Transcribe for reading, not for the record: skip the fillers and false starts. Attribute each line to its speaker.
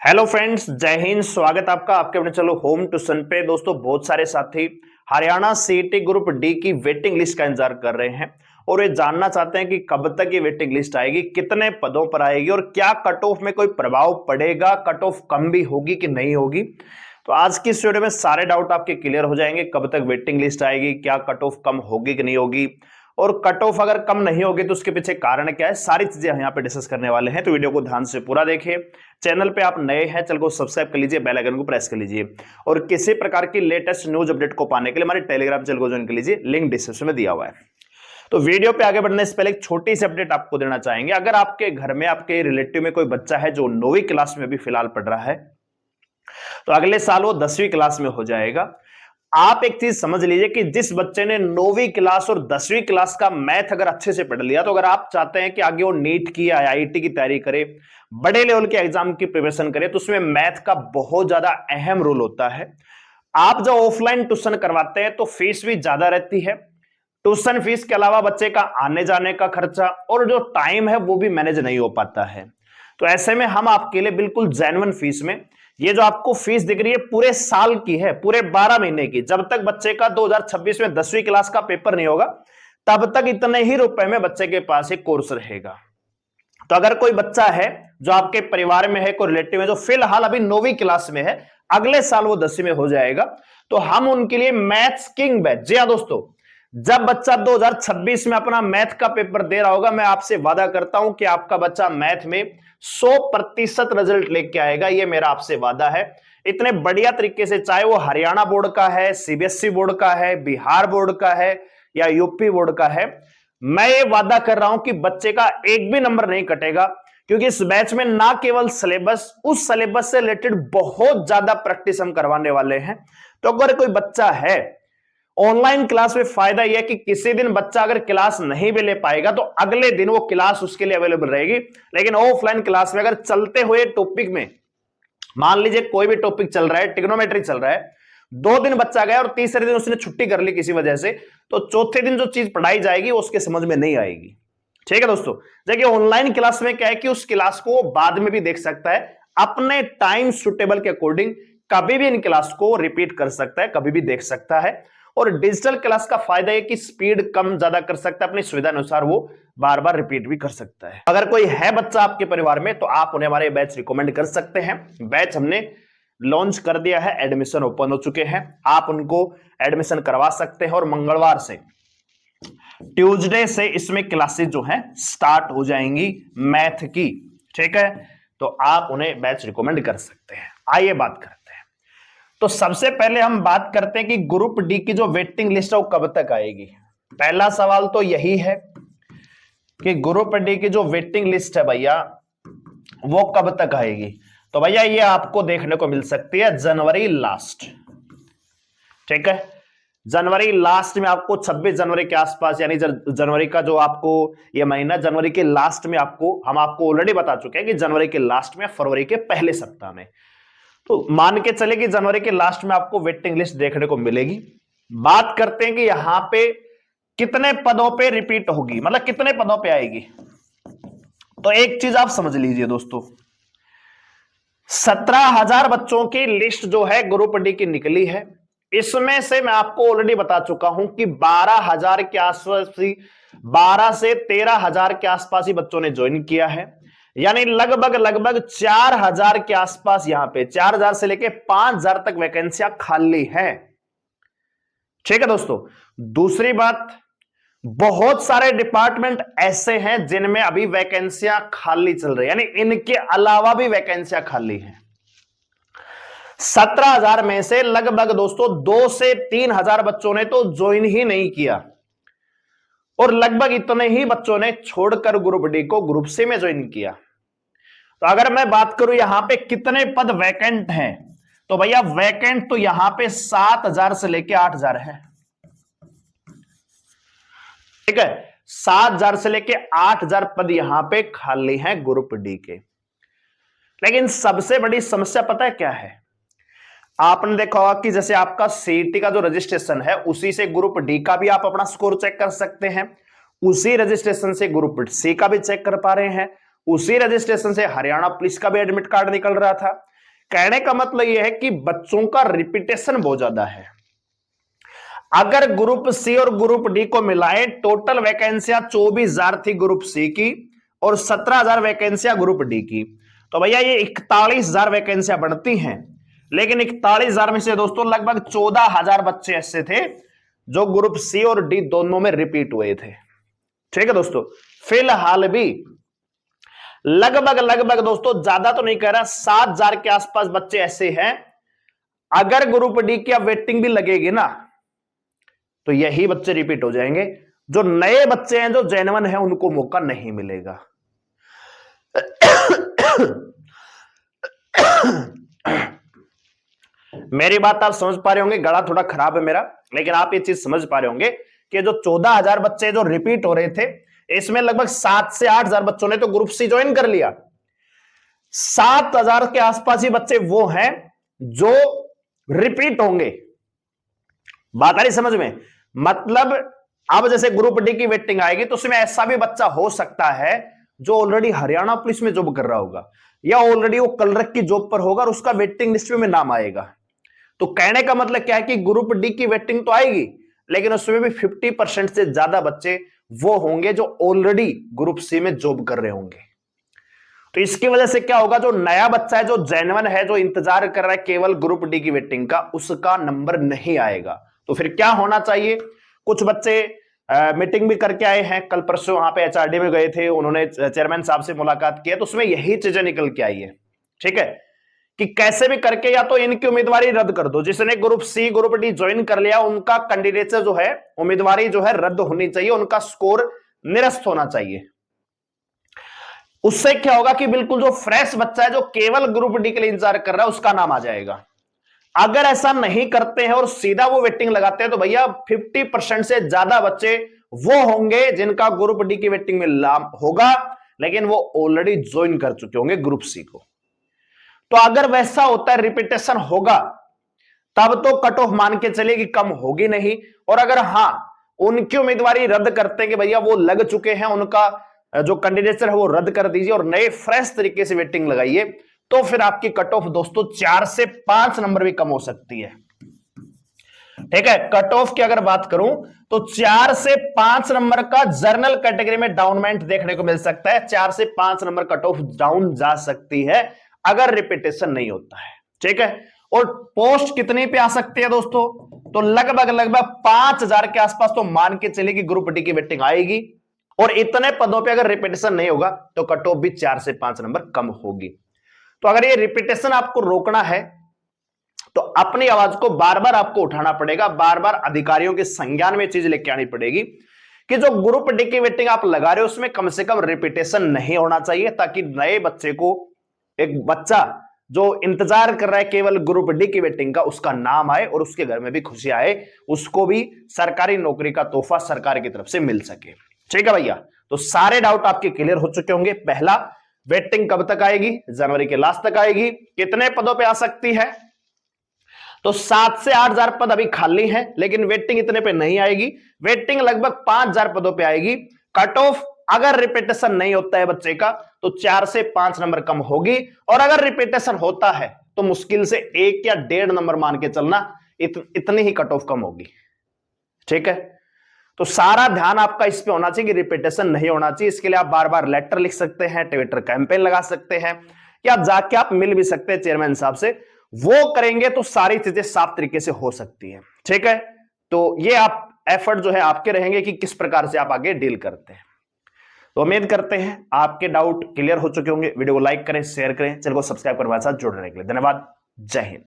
Speaker 1: Hello friends, जय हिंद। स्वागत आपका आपके अपने चलो होम ट्यूशन पे। दोस्तों, बहुत सारे साथी हरियाणा सीईटी ग्रुप डी की वेटिंग लिस्ट का इंतजार कर रहे हैं और ये जानना चाहते हैं कि कब तक ये वेटिंग लिस्ट आएगी, कितने पदों पर आएगी और क्या कट ऑफ में कोई प्रभाव पड़ेगा, कट ऑफ कम भी होगी कि नहीं होगी। तो आज की इस वीडियो में सारे डाउट आपके क्लियर हो जाएंगे। कब तक वेटिंग लिस्ट आएगी, क्या कट ऑफ कम होगी कि नहीं होगी, और कट ऑफ अगर कम नहीं होगी तो उसके पीछे कारण क्या है, सारी चीजें यहाँ पे डिस्कस करने वाले हैं। तो वीडियो को ध्यान से पूरा देखिए। चैनल पे आप नए हैं, चैनल को सब्सक्राइब कर लीजिए, बेल आइकन को प्रेस कर लीजिए और किसी प्रकार की लेटेस्ट न्यूज अपडेट को पाने के लिए हमारे टेलीग्राम चैनल को ज्वाइन कर लीजिए, लिंक डिस्क्रिप्शन में दिया हुआ है। तो वीडियो पे आगे बढ़ने से पहले एक छोटी सी अपडेट आपको देना चाहेंगे। अगर आपके घर में, आपके रिलेटिव में कोई बच्चा है जो 9वीं क्लास में भी फिलहाल पढ़ रहा है, तो अगले साल वो 10वीं क्लास में हो जाएगा। आप एक चीज समझ लीजिए कि जिस बच्चे ने 9वीं क्लास और 10वीं क्लास का मैथ अगर अच्छे से पढ़ लिया, तो अगर आप चाहते हैं कि आगे वो नीट की, आईआईटी की तैयारी करे, बड़े लेवल के एग्जाम की प्रिपरेशन करे, तो उसमें मैथ का बहुत ज्यादा अहम रोल होता है। आप जब ऑफलाइन ट्यूशन करवाते हैं तो फीस भी ज्यादा रहती है। ट्यूशन फीस के अलावा बच्चे का आने जाने का खर्चा और जो टाइम है वो भी मैनेज नहीं हो पाता है। तो ऐसे में हम आपके लिए बिल्कुल जेन्युइन फीस में, ये जो आपको फीस दिख रही है पूरे साल की है, पूरे 12 महीने की, जब तक बच्चे का 2026 में 10वीं क्लास का पेपर नहीं होगा तब तक इतने ही रुपए में बच्चे के पास एक कोर्स रहेगा। तो अगर कोई बच्चा है जो आपके परिवार में है, कोई रिलेटिव है जो फिलहाल अभी 9वीं क्लास में है, अगले साल वो 10वीं में हो जाएगा, तो हम उनके लिए मैथ्स किंग बैच, जी हाँ दोस्तों, जब बच्चा 2026 में अपना मैथ का पेपर दे रहा होगा, मैं आपसे वादा करता हूं कि आपका बच्चा मैथ में 100% रिजल्ट लेके आएगा। ये मेरा आपसे वादा है। इतने बढ़िया तरीके से, चाहे वो हरियाणा बोर्ड का है, सीबीएसई बोर्ड का है, बिहार बोर्ड का है या यूपी बोर्ड का है, मैं ये वादा कर रहा हूं कि बच्चे का एक भी नंबर नहीं कटेगा, क्योंकि इस बैच में ना केवल सिलेबस, उस सिलेबस से रिलेटेड बहुत ज्यादा प्रैक्टिस हम करवाने वाले हैं। तो अगर कोई बच्चा है, ऑनलाइन क्लास में फायदा यह है कि किसी दिन बच्चा अगर क्लास नहीं भी ले पाएगा तो अगले दिन वो क्लास उसके लिए अवेलेबल रहेगी। लेकिन ऑफलाइन क्लास में अगर चलते हुए टॉपिक में, मान लीजिए कोई भी टॉपिक चल रहा है, ट्रिग्नोमेट्री चल रहा है, 2 दिन बच्चा गया और तीसरे दिन उसने छुट्टी कर ली किसी वजह से, तो चौथे दिन जो चीज पढ़ाई जाएगी वो उसके समझ में नहीं आएगी। ठीक है दोस्तों। देखिए, ऑनलाइन क्लास में क्या है कि उस क्लास को बाद में भी देख सकता है, अपने टाइम सुटेबल के अकॉर्डिंग कभी भी इन क्लास को रिपीट कर सकता है, कभी भी देख सकता है। और डिजिटल क्लास का फायदा है कि स्पीड कम ज्यादा कर सकता है, अपनी सुविधा अनुसार वो बार बार रिपीट भी कर सकता है। अगर कोई है बच्चा आपके परिवार में तो आप उन्हें हमारे बैच रिकमेंड कर सकते हैं। बैच हमने लॉन्च कर दिया है, एडमिशन ओपन हो चुके हैं, आप उनको एडमिशन करवा सकते हैं। और मंगलवार से, ट्यूसडे से इसमें क्लासेस जो है स्टार्ट हो जाएंगी मैथ की। ठीक है, तो आप उन्हें बैच रिकमेंड कर सकते हैं। आइए बात करते हैं। तो सबसे पहले हम बात करते हैं कि ग्रुप डी की जो वेटिंग लिस्ट है वो कब तक आएगी। पहला सवाल तो यही है कि ग्रुप डी की जो वेटिंग लिस्ट है भैया वो कब तक आएगी। तो भैया ये आपको देखने को मिल सकती है जनवरी लास्ट। ठीक है, जनवरी लास्ट में आपको 26 जनवरी के आसपास, यानी जनवरी का जो आपको ये महीना, जनवरी के लास्ट में हम आपको ऑलरेडी बता चुके हैं कि जनवरी के लास्ट में, फरवरी के पहले सप्ताह में, तो मान के चले कि जनवरी के लास्ट में आपको वेटिंग लिस्ट देखने को मिलेगी। बात करते हैं कि यहां पे कितने पदों पे रिपीट होगी, मतलब कितने पदों पे आएगी। तो एक चीज आप समझ लीजिए दोस्तों, 17,000 बच्चों की लिस्ट जो है ग्रुप डी की निकली है। इसमें से मैं आपको ऑलरेडी बता चुका हूं कि 12,000 के आसपास ही, 12 से 13,000 के आसपास ही बच्चों ने ज्वाइन किया है, यानी लगभग 4,000 के आसपास, यहां पे 4,000 से लेके 5,000 तक वैकेंसियां खाली हैं। ठीक है दोस्तों। दूसरी बात, बहुत सारे डिपार्टमेंट ऐसे हैं जिनमें अभी वैकेंसियां खाली चल रही है, यानी इनके अलावा भी वैकेंसियां खाली हैं। 17,000 में से लगभग दोस्तों 2 से 3,000 बच्चों ने तो ज्वाइन ही नहीं किया और लगभग इतने ही बच्चों ने छोड़कर ग्रुप डी को ग्रुप सी में ज्वाइन किया। तो अगर मैं बात करूं यहां पे कितने पद वैकेंट हैं, तो भैया वैकेंट तो यहां पे 7,000 से लेके 8,000 है। ठीक है, 7,000 से लेके 8,000 पद यहां पे खाली हैं ग्रुप डी के। लेकिन सबसे बड़ी समस्या पता है क्या है? आपने देखा होगा कि जैसे आपका सीईटी का जो रजिस्ट्रेशन है, उसी से ग्रुप डी का भी आप अपना स्कोर चेक कर सकते हैं, उसी रजिस्ट्रेशन से ग्रुप सी का भी चेक कर पा रहे हैं, उसी रजिस्ट्रेशन से हरियाणा पुलिस का भी एडमिट कार्ड निकल रहा था। कहने का मतलब यह है कि बच्चों का रिपीटेशन बहुत ज्यादा है। अगर ग्रुप सी और ग्रुप डी को मिलाएं, टोटल वैकेंसियां 24,000 थी ग्रुप सी की और 17,000 वैकेंसियां ग्रुप डी की, तो भैया ये 41,000 वैकेंसियां बढ़ती हैं। लेकिन 41,000 में से दोस्तों लगभग 14,000 बच्चे ऐसे थे जो ग्रुप सी और डी दोनों में रिपीट हुए थे। ठीक है दोस्तों, फिलहाल भी लगभग दोस्तों, ज्यादा तो नहीं कह रहा, 7,000 के आसपास बच्चे ऐसे हैं, अगर ग्रुप डी की अब वेटिंग भी लगेगी ना तो यही बच्चे रिपीट हो जाएंगे। जो नए बच्चे हैं, जो जेन्युइन है, उनको मौका नहीं मिलेगा। मेरी बात आप समझ पा रहे होंगे, गला थोड़ा खराब है मेरा, लेकिन आप ये चीज समझ पा रहे होंगे कि जो 14,000 बच्चे जो रिपीट हो रहे थे, इसमें लगभग 7 से 8,000 बच्चों ने तो ग्रुप सी ज्वाइन कर लिया। 7,000 के आसपास ही बच्चे वो हैं जो रिपीट होंगे। बात आ रही समझ में? मतलब अब जैसे ग्रुप डी की वेटिंग आएगी तो उसमें ऐसा भी बच्चा हो सकता है जो ऑलरेडी हरियाणा पुलिस में जॉब कर रहा होगा या ऑलरेडी वो कलरक की जॉब पर होगा और उसका वेटिंग लिस्ट में नाम आएगा। तो कहने का मतलब क्या है कि ग्रुप डी की वेटिंग तो आएगी, लेकिन उसमें भी 50% से ज्यादा बच्चे वो होंगे जो ऑलरेडी ग्रुप सी में जॉब कर रहे होंगे। तो इसकी वजह से क्या होगा, जो नया बच्चा है, जो जेन्युइन है, जो इंतजार कर रहा है केवल ग्रुप डी की वेटिंग का, उसका नंबर नहीं आएगा। तो फिर क्या होना चाहिए? कुछ बच्चे मीटिंग भी करके आए हैं, कल परसों वहां पे एचआरडी में गए थे, उन्होंने चेयरमैन साहब से मुलाकात की है, तो उसमें यही चीजें निकल के आई है। ठीक है, कि कैसे भी करके या तो इनकी उम्मीदवारी रद्द कर दो, जिसने group C group D join कर लिया उनका कैंडिडेट जो है, उम्मीदवारी जो है रद्द होनी चाहिए, उनका स्कोर निरस्त होना चाहिए। उससे क्या होगा कि बिल्कुल जो फ्रेश बच्चा है, जो केवल ग्रुप डी के लिए इंतजार कर रहा है, उसका नाम आ जाएगा। अगर ऐसा नहीं करते हैं और सीधा वो वेटिंग लगाते हैं तो भैया 50% से ज्यादा बच्चे वो होंगे जिनका ग्रुप डी की वेटिंग में नाम होगा, लेकिन वो ऑलरेडी ज्वाइन कर चुके होंगे ग्रुप सी को। तो अगर वैसा होता है, रिपीटेशन होगा, तब तो कट ऑफ मान के चलिए कि कम होगी नहीं। और अगर हां उनकी उम्मीदवारी रद्द करते हैं कि भैया वो लग चुके हैं, उनका जो कैंडिडेचर है वो रद्द कर दीजिए और नए फ्रेश तरीके से वेटिंग लगाइए, तो फिर आपकी कट ऑफ दोस्तों 4 से 5 नंबर भी कम हो सकती है। ठीक है, कट ऑफ की अगर बात करूं तो 4 से 5 नंबर का जर्नल कैटेगरी में डाउनमेंट देखने को मिल सकता है। 4 से 5 नंबर कट ऑफ डाउन जा सकती है अगर रिपीटेशन नहीं होता है। ठीक है, और पोस्ट कितनी पे आ सकती है दोस्तों? तो लगभग 5,000 के आसपास तो मान के चलिए कि ग्रुप डी की वेटिंग आएगी, और इतने पदों पे अगर रिपीटेशन नहीं होगा तो कट ऑफ भी 4 से 5 नंबर कम होगी। तो अगर ये रिपीटेशन आपको रोकना है तो अपनी आवाज को बार बार आपको उठाना पड़ेगा, बार बार अधिकारियों के संज्ञान में चीज लेके आनी पड़ेगी कि जो ग्रुप डी की वेटिंग आप लगा रहे हो उसमें कम से कम रिपीटेशन नहीं होना चाहिए, ताकि नए बच्चे को, एक बच्चा जो इंतजार कर रहा है केवल ग्रुप डी की वेटिंग का, उसका नाम आए और उसके घर में भी खुशी आए, उसको भी सरकारी नौकरी का तोहफा सरकार की तरफ से मिल सके। ठीक है भैया, तो सारे डाउट आपके क्लियर हो चुके होंगे। पहला, वेटिंग कब तक आएगी? जनवरी के लास्ट तक आएगी। कितने पदों पे आ सकती है? तो 7 से 8,000 पद अभी खाली हैं, लेकिन वेटिंग इतने पे नहीं आएगी। वेटिंग लगभग 5,000 पदों पे आएगी। कट ऑफ अगर रिपीटेशन नहीं होता है बच्चे का तो 4 से 5 नंबर कम होगी, और अगर रिपीटेशन होता है तो मुश्किल से 1 या 1.5 नंबर मान के चलना, इतनी ही कट ऑफ कम होगी। ठीक है, तो सारा ध्यान आपका इस पे होना चाहिए कि रिपीटेशन नहीं होना चाहिए। इसके लिए आप बार बार लेटर लिख सकते हैं, ट्विटर कैंपेन लगा सकते हैं, या जाके आप मिल भी सकते हैं चेयरमैन साहब से। वो करेंगे तो सारी चीजें साफ तरीके से हो सकती है। ठीक है, तो ये आप एफर्ट जो है आपके रहेंगे कि किस प्रकार से आप आगे डील करते हैं। तो उम्मीद करते हैं आपके डाउट क्लियर हो चुके होंगे। वीडियो को लाइक करें, शेयर करें, चैनल को सब्सक्राइब करने के साथ जुड़ने के लिए धन्यवाद। जय हिंद।